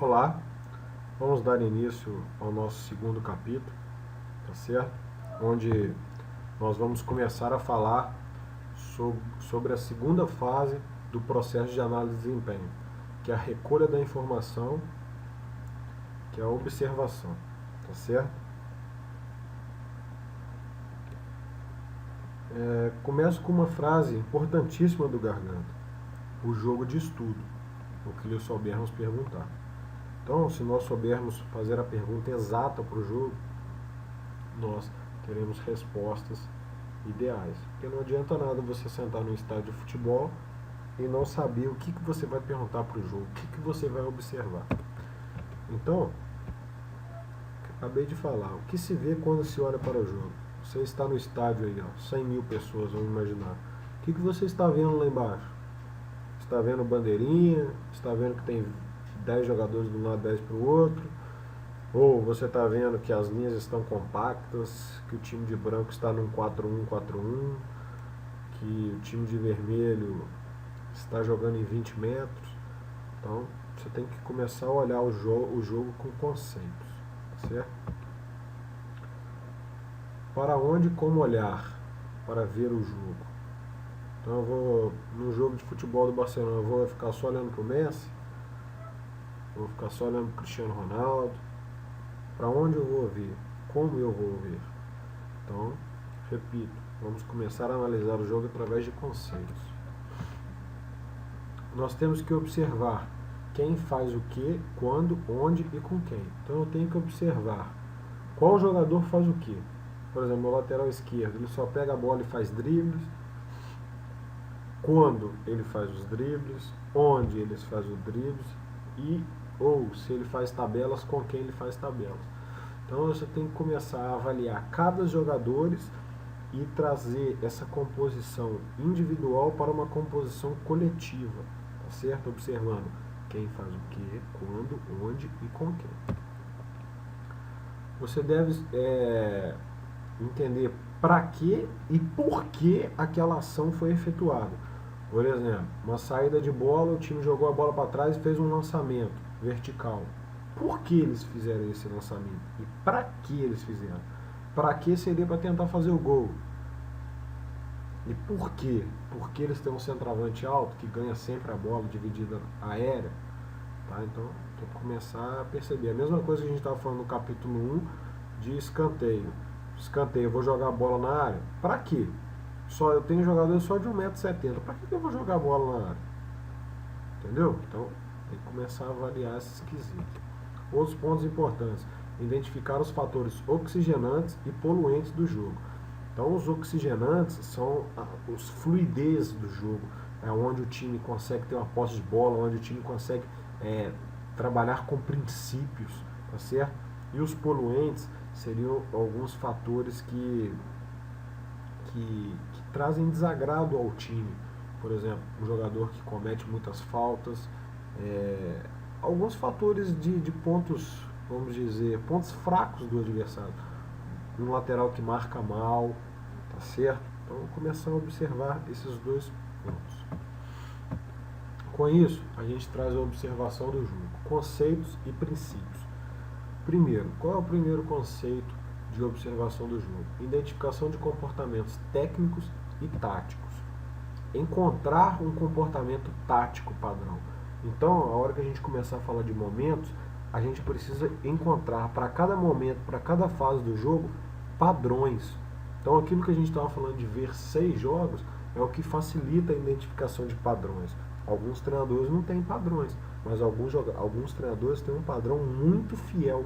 Olá, vamos dar início ao nosso segundo capítulo, tá certo? Onde nós vamos começar a falar sobre a segunda fase do processo de análise de desempenho, que é a recolha da informação, que é a observação, tá certo? Começo com uma frase importantíssima do Garganta: o jogo de estudo, o que lhe soubermos perguntar. Então, se nós soubermos fazer a pergunta exata para o jogo, nós teremos respostas ideais. Porque não adianta nada você sentar no estádio de futebol e não saber o que você vai perguntar para o jogo, o que você vai observar. Então, acabei de falar, o que se vê quando se olha para o jogo? Você está no estádio aí, 100 mil pessoas, vamos imaginar. O que você está vendo lá embaixo? Está vendo bandeirinha? Está vendo que tem 10 jogadores de um lado, 10 para o outro? Ou você está vendo que as linhas estão compactas, que o time de branco está num 4-1-4-1, que o time de vermelho está jogando em 20 metros? Então, você tem que começar a olhar o jogo com conceitos, certo? Para onde e como olhar para ver o jogo? Então, eu vou, no jogo de futebol do Barcelona, eu vou ficar só olhando para o Messi? Vou ficar só olhando para o Cristiano Ronaldo? Para onde eu vou ver? Como eu vou ver? Então, repito, vamos começar a analisar o jogo através de conceitos. Nós temos que observar quem faz o que, quando, onde e com quem. Então eu tenho que observar qual jogador faz o que. Por exemplo, o lateral esquerdo, ele só pega a bola e faz dribles. Quando ele faz os dribles, onde ele faz os dribles ou se ele faz tabelas, com quem ele faz tabelas. Então você tem que começar a avaliar cada jogador e trazer essa composição individual para uma composição coletiva, tá certo? Observando quem faz o que, quando, onde e com quem. Você deve entender para que e por que aquela ação foi efetuada. Por exemplo, uma saída de bola, o time jogou a bola para trás e fez um lançamento vertical. Por que eles fizeram esse lançamento? E para que eles fizeram? Para que seria para tentar fazer o gol? E por quê? Porque eles têm um centroavante alto que ganha sempre a bola dividida aérea. Tá? Então, tem que começar a perceber. A mesma coisa que a gente estava falando no capítulo 1 de escanteio. Escanteio, eu vou jogar a bola na área. Para quê? Eu tenho jogador só de 1,70 m. Para que eu vou jogar a bola na área? Entendeu? Então, tem que começar a avaliar esses quesitos. Outros pontos importantes: identificar os fatores oxigenantes e poluentes do jogo. Então, os oxigenantes são os fluidez do jogo, é onde o time consegue ter uma posse de bola, onde o time consegue trabalhar com princípios, tá certo? E os poluentes seriam alguns fatores que trazem desagrado ao time. Por exemplo, um jogador que comete muitas faltas, alguns fatores de pontos, vamos dizer, pontos fracos do adversário. Um lateral que marca mal, tá certo? Então, começar a observar esses dois pontos. Com isso, a gente traz a observação do jogo, conceitos e princípios. Primeiro, qual é o primeiro conceito de observação do jogo? Identificação de comportamentos técnicos e táticos. Encontrar um comportamento tático padrão. Então, a hora que a gente começar a falar de momentos, a gente precisa encontrar para cada momento, para cada fase do jogo, padrões. Então, aquilo que a gente estava falando de ver 6 jogos é o que facilita a identificação de padrões. Alguns treinadores não têm padrões, mas alguns treinadores têm um padrão muito fiel.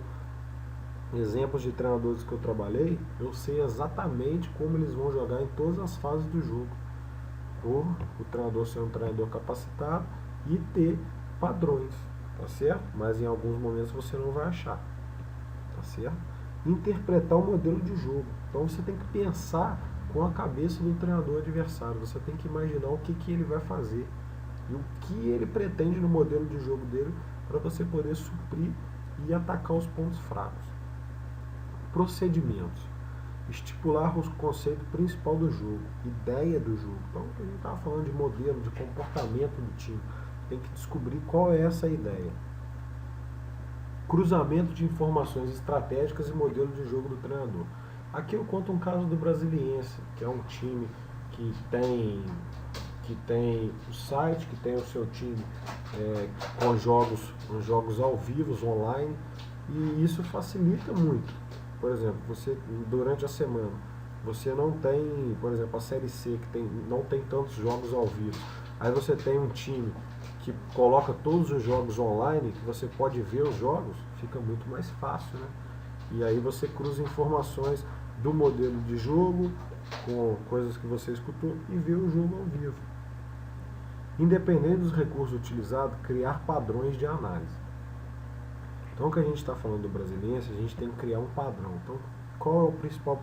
Exemplos de treinadores que eu trabalhei, eu sei exatamente como eles vão jogar em todas as fases do jogo. Por o treinador ser um treinador capacitado e ter padrões, tá certo? Mas em alguns momentos você não vai achar, tá certo? Interpretar o modelo de jogo. Então você tem que pensar com a cabeça do treinador adversário. Você tem que imaginar o que ele vai fazer e o que ele pretende no modelo de jogo dele para você poder suprir e atacar os pontos fracos. Procedimentos. Estipular o conceito principal do jogo, ideia do jogo. Então, a gente estava falando de modelo, de comportamento do time. Tem que descobrir qual é essa ideia. cruzamento de informações estratégicas e modelo de jogo do treinador. Aqui eu conto um caso do Brasiliense, que é um time que tem o site, que tem o seu time com jogos ao vivo, online, e isso facilita muito. Por exemplo, você durante a semana, você não tem, por exemplo, a Série C, que não tem tantos jogos ao vivo. Aí você tem um time que coloca todos os jogos online, que você pode ver os jogos, fica muito mais fácil, né? E aí você cruza informações do modelo de jogo com coisas que você escutou e vê o jogo ao vivo. Independente dos recursos utilizados, criar padrões de análise. Então, o que a gente está falando do Brasiliense, a gente tem que criar um padrão. Então, qual é o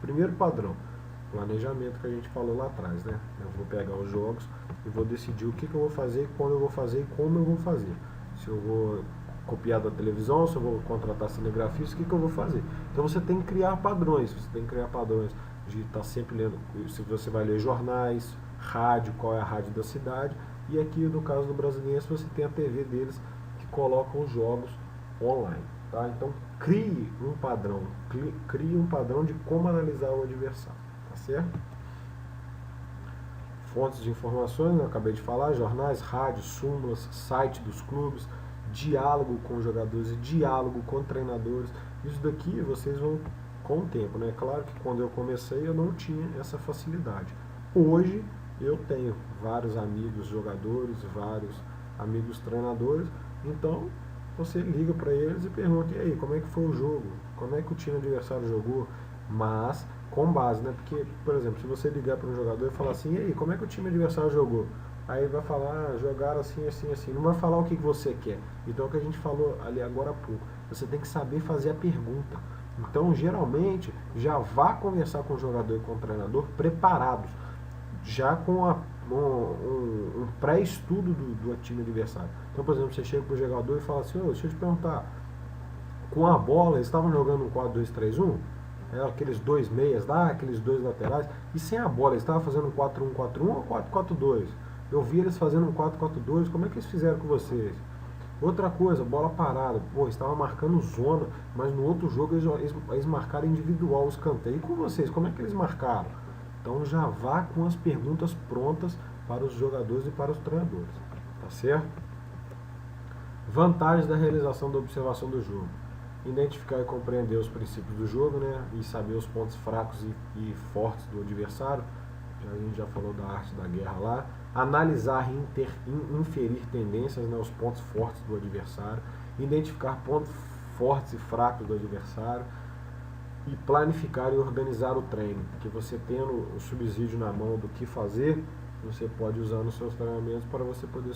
primeiro padrão? Planejamento, que a gente falou lá atrás, né? Eu vou pegar os jogos e vou decidir o que eu vou fazer, quando eu vou fazer e como eu vou fazer. Se eu vou copiar da televisão, se eu vou contratar cinegrafista, o que eu vou fazer? Então você tem que criar padrões, você tem que criar padrões de estar sempre lendo, se você vai ler jornais, rádio, qual é a rádio da cidade, e aqui no caso do Brasiliense você tem a TV deles que colocam os jogos online. Tá? Então crie um padrão de como analisar o adversário, tá certo? Fontes de informações, eu acabei de falar, jornais, rádios, súmulas, site dos clubes, diálogo com jogadores e diálogo com treinadores. Isso daqui vocês vão com o tempo, né? Claro que quando eu comecei eu não tinha essa facilidade. Hoje eu tenho vários amigos jogadores, vários amigos treinadores, então você liga para eles e pergunta: e aí, como é que foi o jogo? Como é que o time adversário jogou? Mas com base, né? Porque, por exemplo, se você ligar para um jogador e falar assim: e aí, como é que o time adversário jogou? Aí ele vai falar: jogaram assim, assim, assim. Não vai falar o que você quer. Então, o que a gente falou ali agora há pouco, você tem que saber fazer a pergunta. Então, geralmente, já vá conversar com o jogador e com o treinador preparados, já com um pré-estudo do time adversário. Então, por exemplo, você chega para o jogador e fala assim: deixa eu te perguntar, com a bola, eles estavam jogando um 4-2-3-1? Aqueles dois meias lá, aqueles dois laterais, e sem a bola, eles estavam fazendo um 4-1-4-1 ou 4-4-2? Eu vi eles fazendo um 4-4-2, como é que eles fizeram com vocês? Outra coisa, bola parada, pô, estava marcando zona, mas no outro jogo eles marcaram individual os escanteio. E com vocês, como é que eles marcaram? Então já vá com as perguntas prontas para os jogadores e para os treinadores, tá certo? Vantagens da realização da observação do jogo. Identificar e compreender os princípios do jogo, né? E saber os pontos fracos e fortes do adversário. A gente já falou da arte da guerra lá. Analisar e inferir tendências, né? Os pontos fortes do adversário. Identificar pontos fortes e fracos do adversário. E planificar e organizar o treino. Que você tendo o subsídio na mão do que fazer, você pode usar nos seus treinamentos para você poder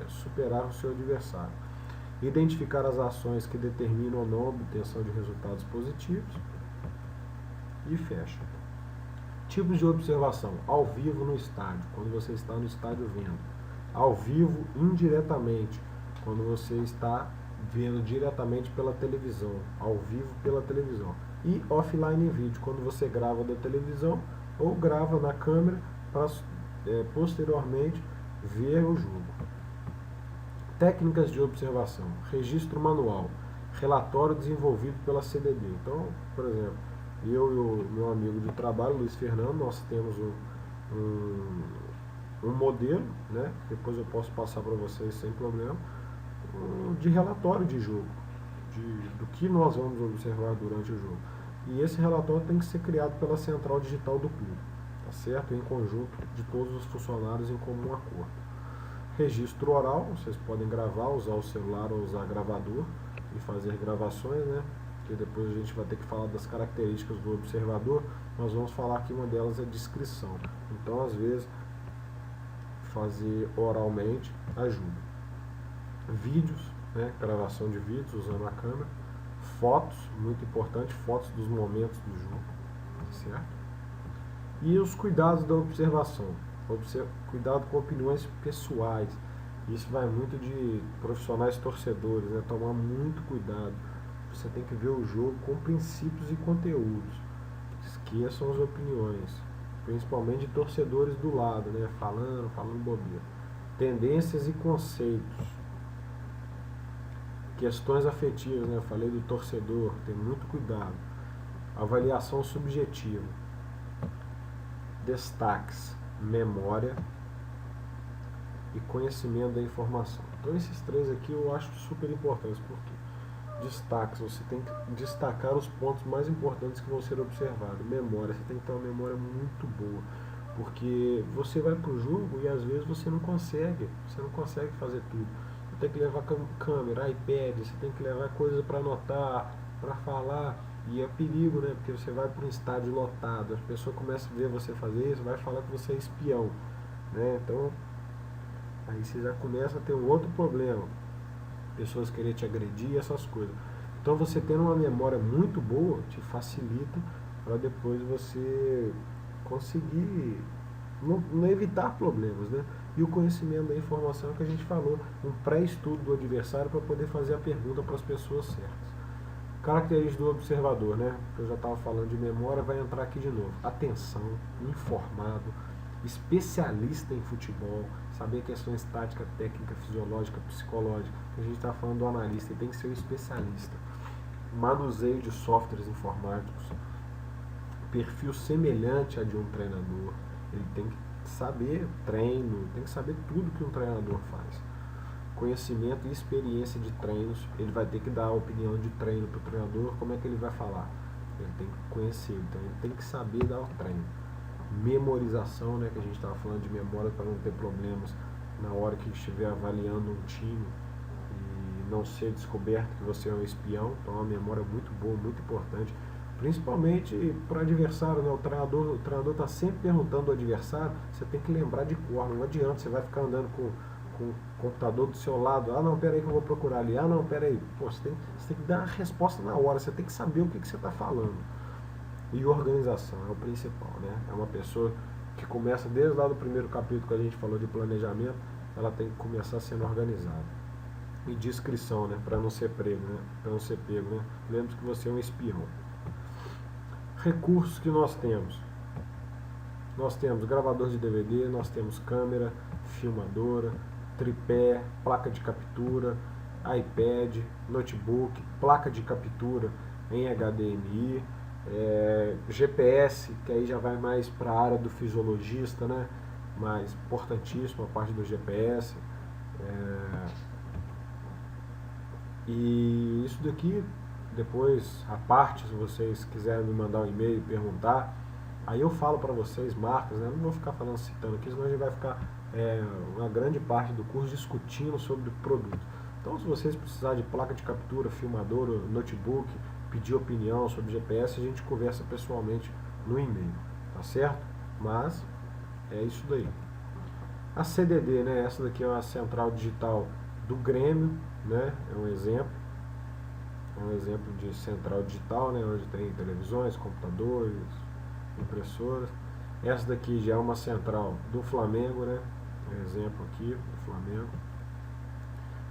superar o seu adversário. Identificar as ações que determinam ou não a obtenção de resultados positivos. E fecha. Tipos de observação. Ao vivo no estádio, quando você está no estádio vendo. Ao vivo indiretamente, quando você está vendo diretamente pela televisão. Ao vivo pela televisão. E offline em vídeo, quando você grava da televisão ou grava na câmera para posteriormente ver o jogo. Técnicas de observação, registro manual, relatório desenvolvido pela CDD. Então, por exemplo, eu e o meu amigo de trabalho, Luiz Fernando, nós temos um modelo, né? Depois eu posso passar para vocês sem problema, de relatório de jogo, do que nós vamos observar durante o jogo. E esse relatório tem que ser criado pela central digital do clube, tá certo? Em conjunto de todos os funcionários em comum acordo. Registro oral, vocês podem gravar, usar o celular ou usar gravador e fazer gravações, né? Que depois a gente vai ter que falar das características do observador. Nós vamos falar que uma delas é descrição. Então, às vezes, fazer oralmente ajuda. Vídeos, né? Gravação de vídeos usando a câmera. Fotos, muito importante, fotos dos momentos do jogo, certo? E os cuidados da observação. Cuidado com opiniões pessoais. Isso vai muito de profissionais torcedores, né? Tomar muito cuidado. Você tem que ver o jogo com princípios e conteúdos. Esqueçam as opiniões, principalmente de torcedores do lado, né? Falando bobeira. Tendências e conceitos. Questões afetivas, né? Eu falei do torcedor, tem muito cuidado. Avaliação subjetiva. Destaques, memória e conhecimento da informação. Então esses três aqui eu acho super importantes, porque destaques, você tem que destacar os pontos mais importantes que vão ser observados. Memória, você tem que ter uma memória muito boa, porque você vai para o jogo e às vezes você não consegue fazer tudo. Você tem que levar câmera, iPad, você tem que levar coisas para anotar, para falar, e é perigo, né? Porque você vai para um estádio lotado, as pessoas começam a ver você fazer isso, vai falar que você é espião, né? Então, aí você já começa a ter um outro problema, pessoas querer te agredir, essas coisas. Então você tendo uma memória muito boa te facilita para depois você conseguir não evitar problemas, né? E o conhecimento da informação que a gente falou, um pré-estudo do adversário para poder fazer a pergunta para as pessoas certas. Características do observador, né? Eu já estava falando de memória, vai entrar aqui de novo. Atenção, informado, especialista em futebol, saber questões tática, técnica, fisiológica, psicológica. A gente está falando do analista, ele tem que ser um especialista. Manuseio de softwares informáticos, perfil semelhante a de um treinador. Ele tem que saber treino, tem que saber tudo que um treinador faz. Conhecimento e experiência de treinos, ele vai ter que dar a opinião de treino para o treinador, como é que ele vai falar? Ele tem que conhecer, então ele tem que saber dar o treino. Memorização, né, que a gente estava falando de memória para não ter problemas na hora que estiver avaliando um time e não ser descoberto que você é um espião. Então uma memória muito boa, muito importante, principalmente para o adversário, né? O treinador está sempre perguntando ao adversário, você tem que lembrar de cor, não adianta, você vai ficar andando com o computador do seu lado, ah não, peraí que eu vou procurar ali, ah não, peraí, pô, você tem que dar a resposta na hora, você tem que saber o que você está falando. E organização é o principal, né? É uma pessoa que começa desde lá do primeiro capítulo que a gente falou de planejamento, ela tem que começar sendo organizada. E discrição, né? Para não ser pego, né? Para não ser pego, né? Lembre-se que você é um espião. Recursos que nós temos. Nós temos gravador de DVD, nós temos câmera, filmadora, tripé, placa de captura, iPad, notebook, placa de captura em HDMI, GPS, que aí já vai mais para a área do fisiologista, né? Mas importantíssimo a parte do GPS. E isso daqui, depois, a parte, se vocês quiserem me mandar um e-mail e perguntar, aí eu falo para vocês marcas, né? Não vou ficar falando, citando aqui, senão a gente vai ficar uma grande parte do curso discutindo sobre o produto. Então, se vocês precisarem de placa de captura, filmadora, notebook, pedir opinião sobre GPS, a gente conversa pessoalmente no e-mail, tá certo? Mas é isso daí. A CDD, né? Essa daqui é uma central digital do Grêmio, né? É um exemplo de central digital, né? Onde tem televisões, computadores, impressoras. Essa daqui já é uma central do Flamengo, né? Um exemplo aqui do Flamengo.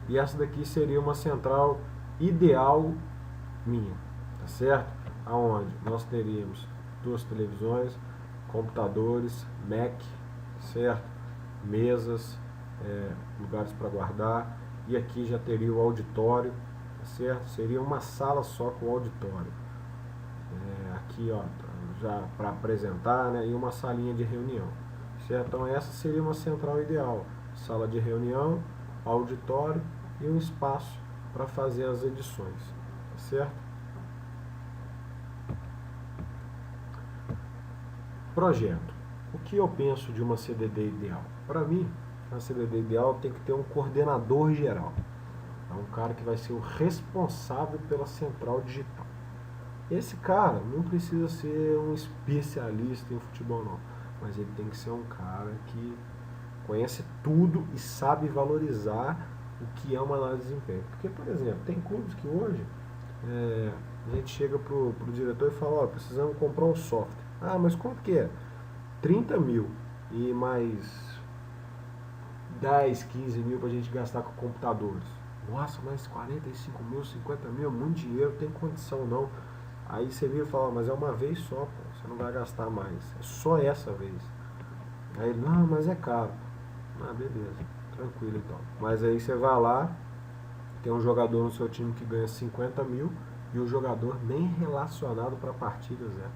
E essa daqui seria uma central ideal minha, tá certo? Aonde nós teríamos 2 televisões, computadores, Mac, certo? Mesas, lugares para guardar, e aqui já teria o auditório, tá certo? Seria uma sala só com auditório. Aqui, ó, já para apresentar, né? E uma salinha de reunião, certo? Então essa seria uma central ideal, sala de reunião, auditório e um espaço para fazer as edições, tá certo? Projeto. O que eu penso de uma CDD ideal? Para mim, a CDD ideal tem que ter um coordenador geral. É um cara que vai ser o responsável pela central digital. Esse cara não precisa ser um especialista em futebol, não. Mas ele tem que ser um cara que conhece tudo e sabe valorizar o que é uma análise de desempenho. Porque, por exemplo, tem clubes que hoje a gente chega pro diretor e fala, ó, precisamos comprar um software. Ah, mas quanto que é? 30 mil e mais 10, 15 mil pra gente gastar com computadores. Nossa, mas 45 mil, 50 mil, é muito dinheiro, tem condição não. Aí você vira e fala, mas é uma vez só, pô, você não vai gastar mais, é só essa vez. Aí ele, não, mas é caro. Ah, beleza, tranquilo então. Mas aí você vai lá, Tem um jogador no seu time que ganha 50 mil e o jogador nem relacionado para partidas é.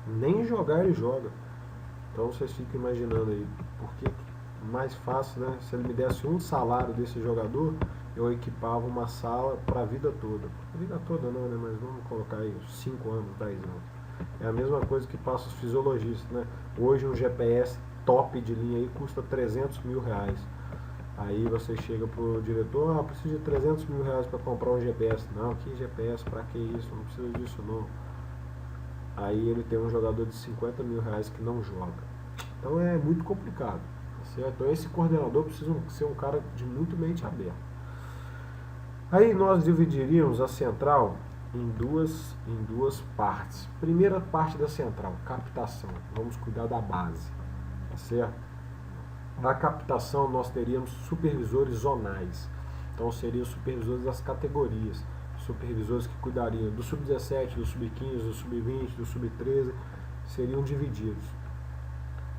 Nem jogar ele joga. Então vocês ficam imaginando aí, porque mais fácil, né? Se ele me desse um salário desse jogador, eu equipava uma sala para a vida toda. A vida toda não, né? Mas vamos colocar aí 5 anos, 10 anos. É a mesma coisa que passa os fisiologistas, né? Hoje um GPS top de linha aí custa 300 mil reais. Aí você chega pro diretor, preciso de 300 mil reais para comprar um GPS. Não, que GPS, para que isso? Não precisa disso não. Aí ele tem um jogador de 50 mil reais que não joga. Então é muito complicado, certo? Então esse coordenador precisa ser um cara de muito mente aberta. Aí nós dividiríamos a central em duas partes. Primeira parte da central, captação. Vamos cuidar da base, tá certo? Na captação nós teríamos supervisores zonais. Então seriam supervisores das categorias. Supervisores que cuidariam do sub-17, do sub-15, do sub-20, do sub-13, seriam divididos.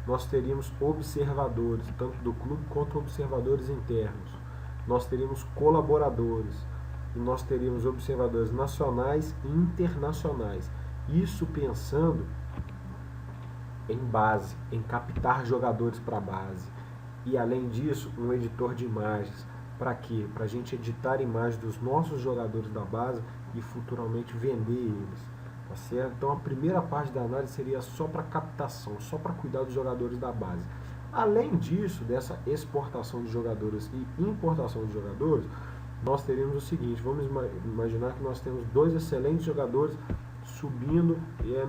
Nós teríamos observadores, tanto do clube quanto observadores internos. Nós teríamos colaboradores. E nós teríamos observadores nacionais e internacionais. Isso pensando em base, em captar jogadores para a base. E além disso, um editor de imagens. Para quê? Para a gente editar imagens dos nossos jogadores da base e futuramente vender eles. Tá certo? Então a primeira parte da análise seria só para captação, só para cuidar dos jogadores da base. Além disso, dessa exportação de jogadores e importação de jogadores, nós teríamos o seguinte, vamos imaginar que nós temos 2 excelentes jogadores subindo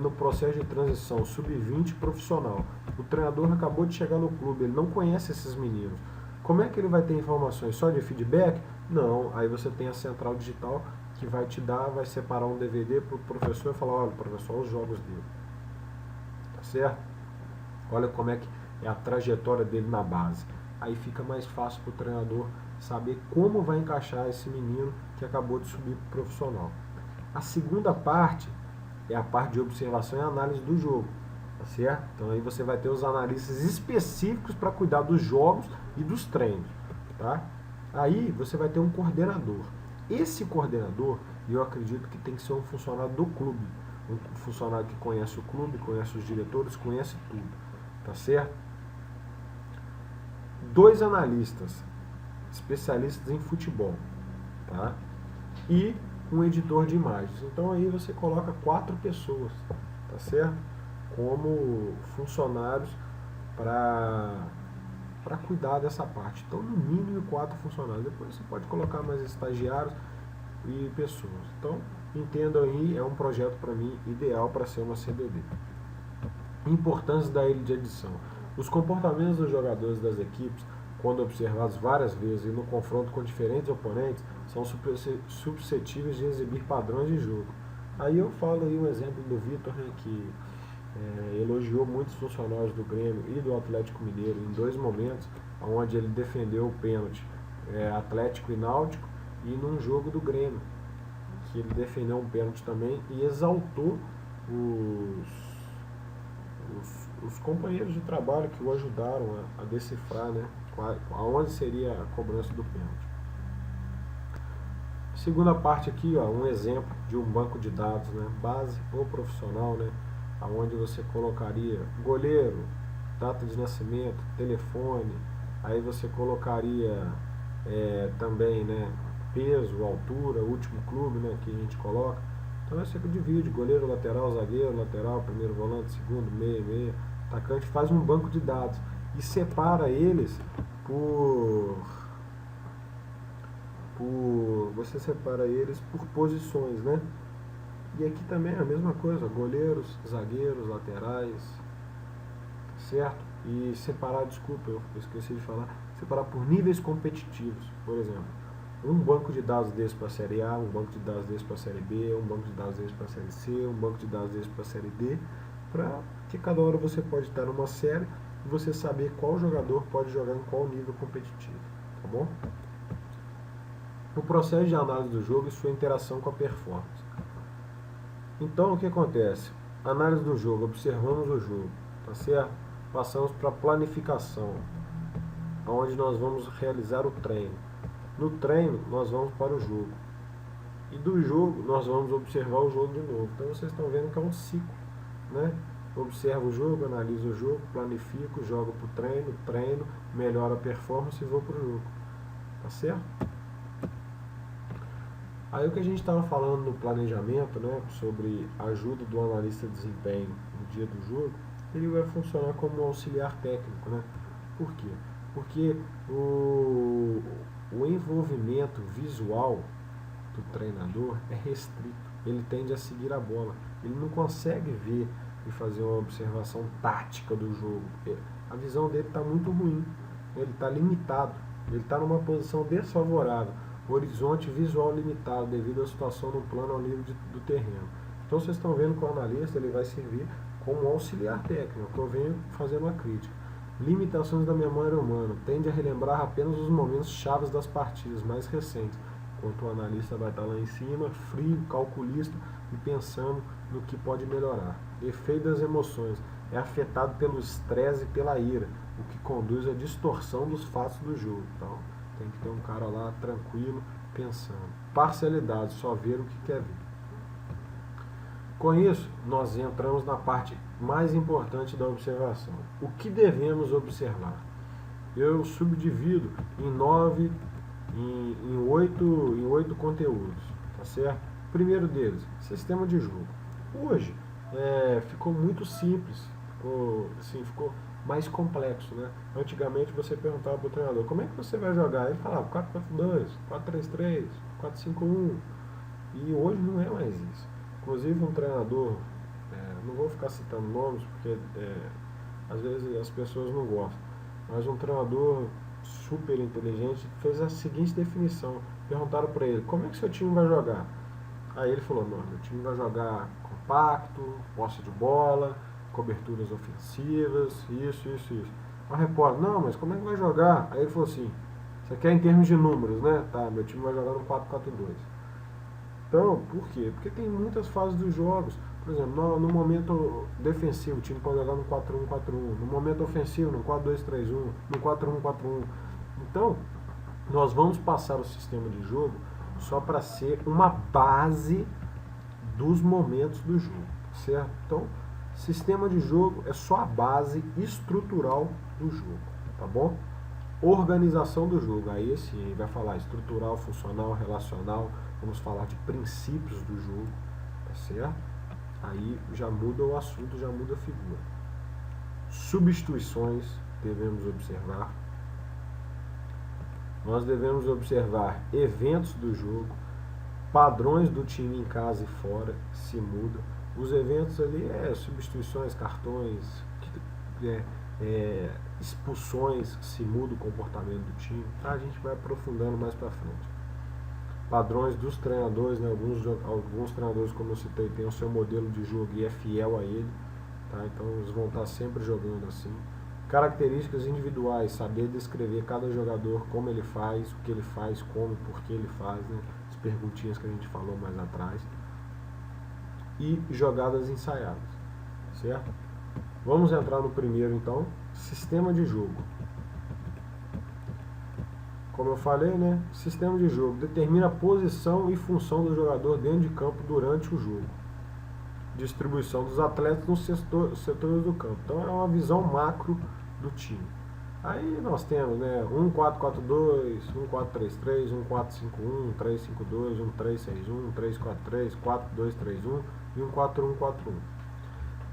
no processo de transição, sub-20 profissional. O treinador acabou de chegar no clube, ele não conhece esses meninos. Como é que ele vai ter informações só de feedback? Não, aí você tem a central digital que vai te dar, vai separar um DVD para o professor e falar, olha professor, os jogos dele. Tá certo? Olha como é que é a trajetória dele na base. Aí fica mais fácil para o treinador saber como vai encaixar esse menino que acabou de subir para o profissional. A segunda parte é a parte de observação e análise do jogo. Tá certo? Então aí você vai ter os analistas específicos para cuidar dos jogos e dos treinos, tá? Aí você vai ter um coordenador. Esse coordenador, eu acredito que tem que ser um funcionário do clube, um funcionário que conhece o clube, conhece os diretores, conhece tudo, tá certo? 2 analistas, especialistas em futebol, tá? E um editor de imagens. Então aí você coloca 4 pessoas, tá certo? Como funcionários para cuidar dessa parte. Então, no mínimo 4 funcionários. Depois você pode colocar mais estagiários e pessoas. Então, entendam aí, é um projeto para mim ideal para ser uma CDD. Importância da ilha de edição. Os comportamentos dos jogadores das equipes, quando observados várias vezes e no confronto com diferentes oponentes, são suscetíveis de exibir padrões de jogo. Aí eu falo aí um exemplo do Vitor, né, que elogiou muitos funcionários do Grêmio e do Atlético Mineiro em 2 momentos, onde ele defendeu o pênalti Atlético e Náutico, e num jogo do Grêmio, que ele defendeu um pênalti também e exaltou os companheiros de trabalho que o ajudaram a decifrar, né, aonde seria a cobrança do pênalti. Segunda parte aqui, ó, um exemplo de um banco de dados, né, base ou profissional, né, onde você colocaria goleiro, data de nascimento, telefone, aí você colocaria também, né, peso, altura, último clube, né, que a gente coloca. Então você divide goleiro, lateral, zagueiro, lateral, primeiro volante, segundo, meia, atacante, faz um banco de dados e separa eles você separa eles por posições, né? E aqui também é a mesma coisa, goleiros, zagueiros, laterais, certo? E separar, desculpa, eu esqueci de falar, separar por níveis competitivos, por exemplo. Um banco de dados desse para a Série A, um banco de dados desse para a Série B, um banco de dados desse para a Série C, um banco de dados desse para a Série D, para que cada hora você pode estar numa série e você saber qual jogador pode jogar em qual nível competitivo, tá bom? O processo de análise do jogo e sua interação com a performance. Então, o que acontece? Análise do jogo, observamos o jogo, tá certo? Passamos para a planificação, onde nós vamos realizar o treino. No treino, nós vamos para o jogo. E do jogo, nós vamos observar o jogo de novo. Então, vocês estão vendo que é um ciclo, né? Observo o jogo, analiso o jogo, planifico, jogo para o treino, melhoro a performance e vou para o jogo. Tá certo? Aí o que a gente estava falando no planejamento, né, sobre a ajuda do analista de desempenho no dia do jogo, ele vai funcionar como um auxiliar técnico, né? Por quê? Porque o envolvimento visual do treinador é restrito. Ele tende a seguir a bola. Ele não consegue ver e fazer uma observação tática do jogo. A visão dele está muito ruim. Ele está limitado. Ele está numa posição desfavorável. Horizonte visual limitado devido à situação no plano ao nível do terreno. Então vocês estão vendo que o analista ele vai servir como auxiliar técnico, que eu venho fazendo uma crítica. Limitações da memória humana. Tende a relembrar apenas os momentos chaves das partidas mais recentes, enquanto o analista vai estar lá em cima, frio, calculista e pensando no que pode melhorar. Efeito das emoções. É afetado pelo estresse e pela ira, o que conduz à distorção dos fatos do jogo. Então, tem que ter um cara lá tranquilo, pensando. Parcialidade, só ver o que quer ver. Com isso, nós entramos na parte mais importante da observação. O que devemos observar? Eu subdivido em oito conteúdos, tá certo? Primeiro deles, sistema de jogo. Hoje ficou muito simples, ficou mais complexo, né? Antigamente você perguntava para o treinador, como é que você vai jogar? Ele falava 4-4-2, 4-3-3, 4-5-1, e hoje não é mais isso. Inclusive um treinador, não vou ficar citando nomes porque às vezes as pessoas não gostam, mas um treinador super inteligente fez a seguinte definição. Perguntaram para ele, como é que seu time vai jogar? Aí ele falou, não, meu time vai jogar compacto, posse de bola, coberturas ofensivas, isso. O repórter, não, mas como é que vai jogar? Aí ele falou assim, você quer em termos de números, né? Tá, meu time vai jogar no 4-4-2. Então, por quê? Porque tem muitas fases dos jogos. Por exemplo, no momento defensivo, o time pode jogar no 4-1-4-1. No momento ofensivo, no 4-2-3-1. No 4-1-4-1. Então, nós vamos passar o sistema de jogo só para ser uma base dos momentos do jogo, certo? Então, sistema de jogo é só a base estrutural do jogo, tá bom? Organização do jogo, aí sim, vai falar estrutural, funcional, relacional, vamos falar de princípios do jogo, tá certo? Aí já muda o assunto, já muda a figura. Substituições devemos observar. Nós devemos observar eventos do jogo, padrões do time em casa e fora, se muda. Os eventos ali substituições, cartões, expulsões, se muda o comportamento do time. Tá? A gente vai aprofundando mais para frente. Padrões dos treinadores, né? Alguns treinadores, como eu citei, têm o seu modelo de jogo e é fiel a ele. Tá? Então eles vão estar sempre jogando assim. Características individuais, saber descrever cada jogador, como ele faz, o que ele faz, como, por que ele faz, né? As perguntinhas que a gente falou mais atrás. E jogadas ensaiadas, certo? Vamos entrar no primeiro então, sistema de jogo. Como eu falei, né? Sistema de jogo determina a posição e função do jogador dentro de campo durante o jogo. Distribuição dos atletas nos setores do campo. Então é uma visão macro do time. Aí nós temos, né, 1-4-4-2, 1-4-3-3, 1-4-5-1, 3-5-2, 1-3-6-1, 3-4-3, 4-2-3-1 e 1-4-1-4-1.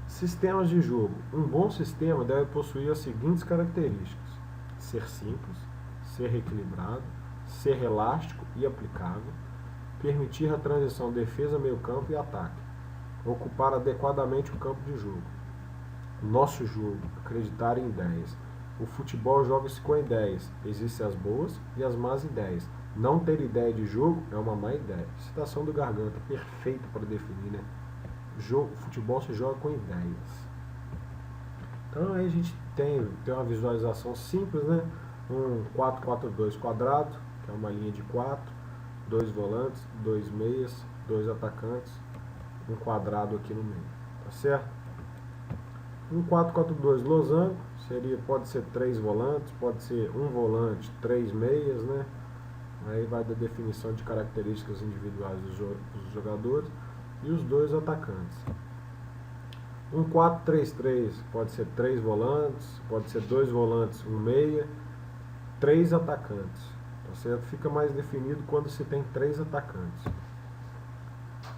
Sistemas de jogo. Um bom sistema deve possuir as seguintes características: ser simples, ser equilibrado, ser elástico e aplicável, permitir a transição defesa, meio campo e ataque, ocupar adequadamente o campo de jogo. Nosso jogo, acreditar em ideias. O futebol joga-se com ideias. Existem as boas e as más ideias. Não ter ideia de jogo é uma má ideia. Citação do Garganta, perfeito para definir, né? Futebol se joga com ideias. Então aí a gente tem uma visualização simples, né? Um 4-4-2 quadrado, que é uma linha de 4, 2 volantes, 2 meias, 2 atacantes, um quadrado aqui no meio, tá certo? Um 4-4-2 losango, pode ser 3 volantes, pode ser um volante, 3 meias, né? Aí vai da definição de características individuais dos jogadores e os dois atacantes. Um 4-3-3 pode ser 3 volantes, pode ser 2 volantes, 1 meia, 3 atacantes. Tá certo? Fica mais definido quando se tem 3 atacantes.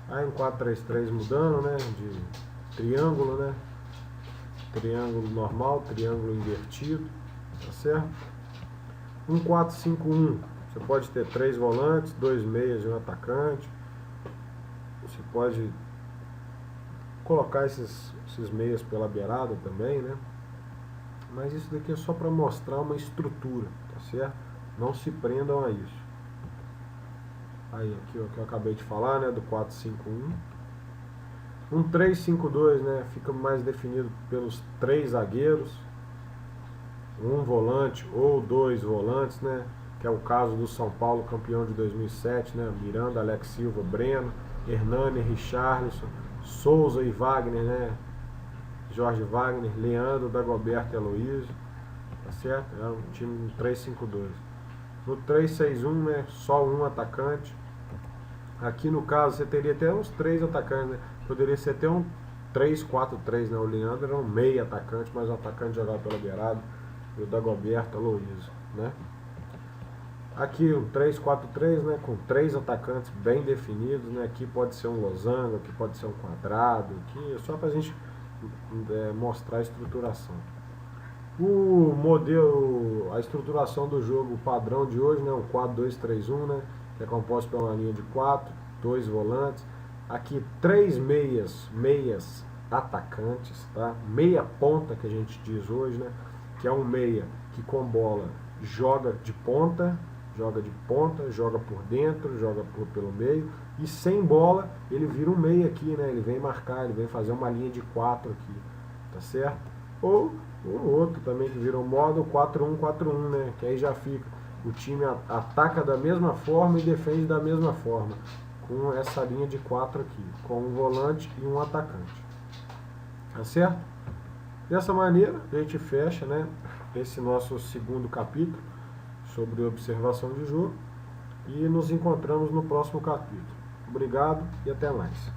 Aí um 4-3-3 mudando, né, de triângulo, né? Triângulo normal, triângulo invertido, tá certo? Um 4-5-1, você pode ter 3 volantes, 2 meias e um atacante. Você pode colocar esses meias pela beirada também, né? Mas isso daqui é só para mostrar uma estrutura, tá certo? Não se prendam a isso. Aí, aqui o que eu acabei de falar, né, do 4-5-1. Um 3-5-2, né, fica mais definido pelos 3 zagueiros, um volante ou 2 volantes, né, que é o caso do São Paulo, campeão de 2007, né, Miranda, Alex Silva, Breno, Hernani, Richarlison, Souza e Wagner, né, Jorge Wagner, Leandro, Dagoberto e Aloysio, tá certo? É um time 3-5-2. No 3-6-1, né, só um atacante. Aqui no caso você teria até uns 3 atacantes, né? Poderia ser até um 3-4-3, né? O Leandro era um meio atacante, mas o atacante jogava pela beirada. E o Dagoberto, Aloysio, né? Aqui um 3-4-3, né? Com 3 atacantes bem definidos, né? Aqui pode ser um losango, aqui pode ser um quadrado, aqui só pra gente mostrar a estruturação. O modelo, a estruturação do jogo padrão de hoje, né? Um 4-2-3-1, né? Que é composto por uma linha de 4, 2 volantes. Aqui 3 meias atacantes, tá? Meia ponta que a gente diz hoje, né? Que é um meia que com bola joga de ponta, joga por dentro, joga pelo meio, e sem bola ele vira um meia aqui, né? Ele vem marcar, ele vem fazer uma linha de 4 aqui, tá certo? Ou o outro também que vira um modo 4-1-4-1, né? Que aí já fica, o time ataca da mesma forma e defende da mesma forma, com essa linha de 4 aqui, com um volante e um atacante, tá certo? Dessa maneira a gente fecha, né, esse nosso segundo capítulo sobre observação de jogo e nos encontramos no próximo capítulo. Obrigado e até mais.